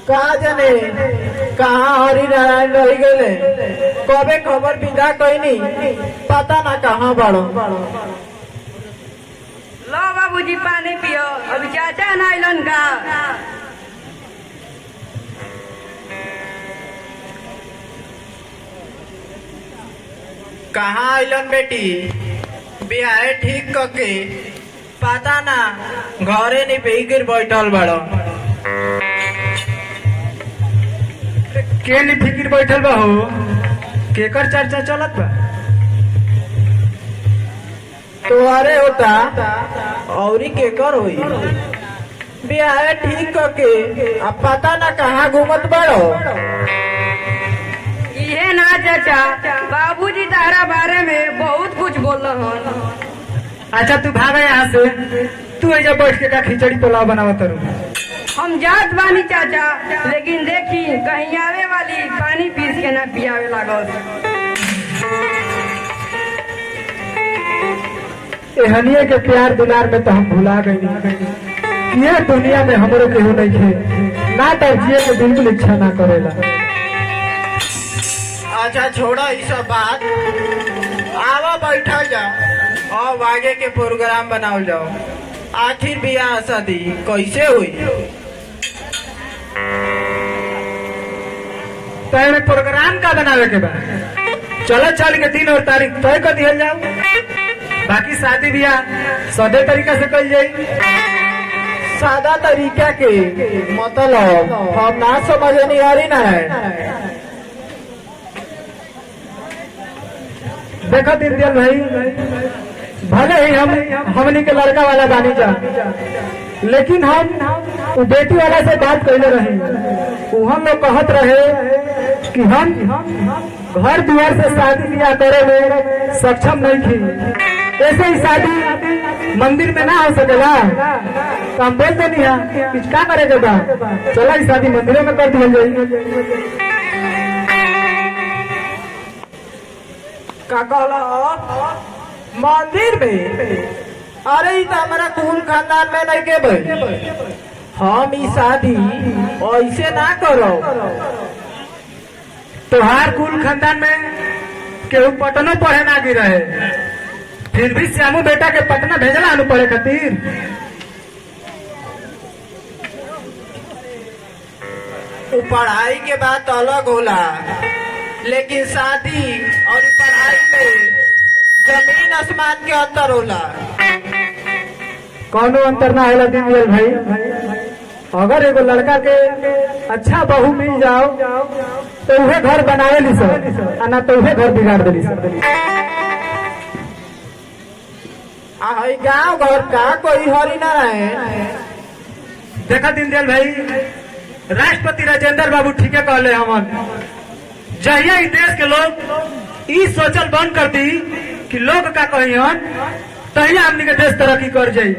कहा जाने कहाँ हरि नारायण रह गए कबे खबर विदा कैनी पता ना कहाँ बड़ो। लो बाबूजी पानी पियो, अभी चाचा नाइलन का। कहाँ आइलन बेटी बिहार ठीक कके पता ना घरे नहीं बेकर बैठल बड़ो। के नहीं फिकिर बैठल बा हो, केकर चर्चा चलत बा? तुम्हारे होता औरी केकर होई बिहार ठीक करके अब पता ना कहाँ घूमत बड़ो। ये ना चाचा, बाबूजी तारा बारे में बहुत कुछ बोल रहा। अच्छा तू भागा यहाँ से, तू ऐसा बैठ के का खिचड़ी पुलाव बनावत रू। हम जात बानी चाचा, लेकिन देखी कहीं आवे वाली पानी पीस के ना पियावे लागल। एहनिए के प्यार दुलार में तो हम भुला गई। ये दुनिया में हमरो केहू नहीं है, ना तो जिए के बिल्कुल इच्छा ना करेला। अच्छा छोड़ो ये सब बात, आवा बैठा जाओ और आगे के प्रोग्राम बनाओ जाओ। आखिर बियाह शादी कैसे हुई? तय प्रोग्राम का बनावे के बाद चलो चल के दिन और तारीख तय कर दिया जाओ। बाकी शादी ब्याह सादे तरीका से कल जाये। सादा तरीका के मतलब हम ना समझ नहीं आ रही ना है। देखो दीनदयाल भाई, भले ही हमनी के लड़का वाला बानी जा, लेकिन हम बेटी वाला से बात कैले रहे। हम लोग कहत रहे कि हम घर द्वार से शादी ब्याह करे में सक्षम नहीं थी। ऐसे ही शादी मंदिर में ना हो सकेला, तो हम बोलते नहीं है कुछ क्या करेगा बा, चला इस शादी मंदिर में कर दिया जाए। का कहला मंदिर में? अरे ये तो हमारा कुल खानदान में नहीं के भाई, हम ई शादी ऐसे ना करो। तोहार कुल खानदान में केहू पटनो पढ़े ना गिर रहे, फिर भी श्यामू बेटा के पटना भेजला अनु पढ़े खातिर। वो पढ़ाई के बात अलग होला, लेकिन शादी और पढ़ाई में जमीन आसमान के अंतर होला। कौनो अंतर ना होला दीनदयाल भाई। अगर एगो लड़का के अच्छा बहू मिल जाओ तो उहे घर बनावे ली सब, ना तो उहे घर बिगाड़ देली सब। गाँव घर का कोई हरी ना रहे। देखा दीनदयाल भाई, राष्ट्रपति राजेंद्र बाबू ठीके कहले हमन, जहिया इस देश के लोग ई सोचल बंद कर दी कि लोग का कहियन, तहिया हमनी के देश तरक्की कर जाई।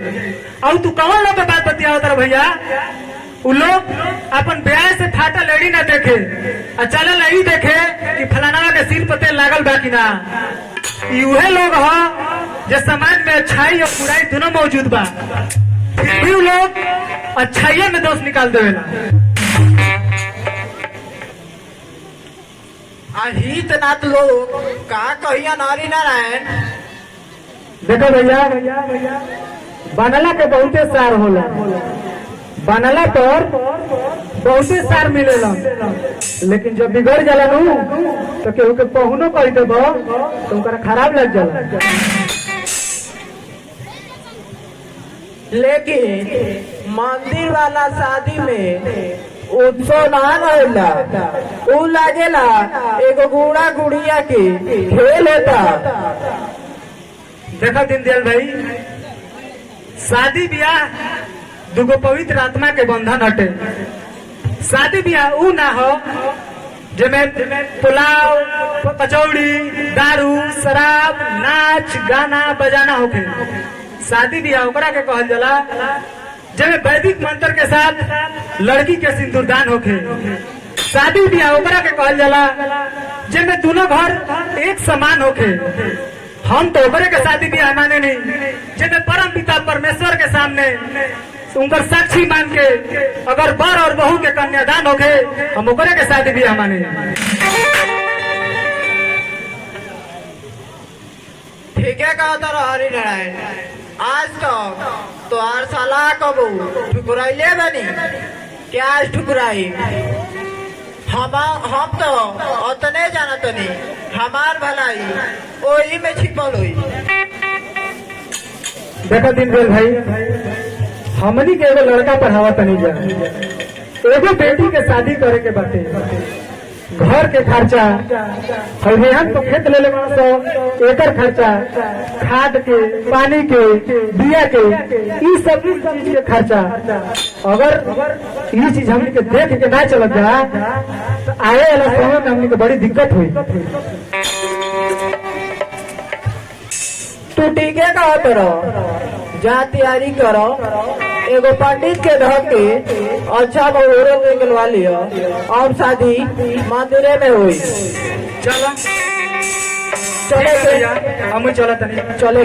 और तू कौन लोग के बात बतिया तर भैया? उ लोग अपन ब्याह से फाटा लेडी ना देखे, चल नहीं देखे कि फलाना के सिर पर तेल लागल बा कि ना। उहे लोग ह जो समाज में अच्छाई और बुराई दोनों मौजूद बा, फिर भी उ लोग अच्छाइये में दोष निकाल देवेला। हित नाथ लोग का कहिया नारी नारायण। देखो भैया, बनला के बहुते सार होला, बनला पर बहुते सार मिलेला, लेकिन जब बिगड़ जाला नू तो केहू के पहुनो कह देबो तो ओकरा खराब लग जाला। लेकिन मंदिर वाला शादी में उत्सव ना रहेला, उ लागेला एगो गुड़ा गुड़िया के खेल होता। देखो दीनदयाल भाई, शादी ब्याह दुगो पवित्र आत्मा के बंधन हटे। शादी ब्याह उ ना हो जिसमें पुलाव, कचौड़ी, दारू, शराब, नाच गाना बजाना होके। शादी ब्याह ओकरा के कहल जाला जिसमें वैदिक मंत्र के साथ लड़की के सिंदूरदान होके। शादी ब्याह ओकरा के कहल जाला जिसमें दोनों घर एक समान होके। हम तो ओकरे के शादी ब्याह माने नहीं जिसमें परम पिता परमेश्वर के सामने उनकर साक्षी मान के अगर बर और बहू के कन्यादान होके हम ओकरे के शादी भी माने। ठीक है कहता रहा हरि नारायण। आज तक तो हर साला कबू ठुकराइले बनी क्या आज ठुकराई। हम तो उतने जाना तो नहीं हमार भलाई ओही में छिपल हुई। देखो दीनदयाल भाई, हमनी के एगो लड़का पढ़ावा तनी जा, एगो बेटी के शादी करे के बाटे, घर के खर्चा और रेहन तो खेत ले लेवा सो एकर खर्चा, खाद के, पानी के, बिया के, ई सब चीज के खर्चा अगर ये चीज हमनी के देख के ना चलत जा तो आए वाला समय में हमनी के बड़ी दिक्कत हुई। तू ठीक है कहा करो, जा तैयारी करो, एगो पंडित के धर के अच्छा बहुरत निकलवा लियो और शादी मंदिरे में हुई। चलो चले हम चलत नहीं चले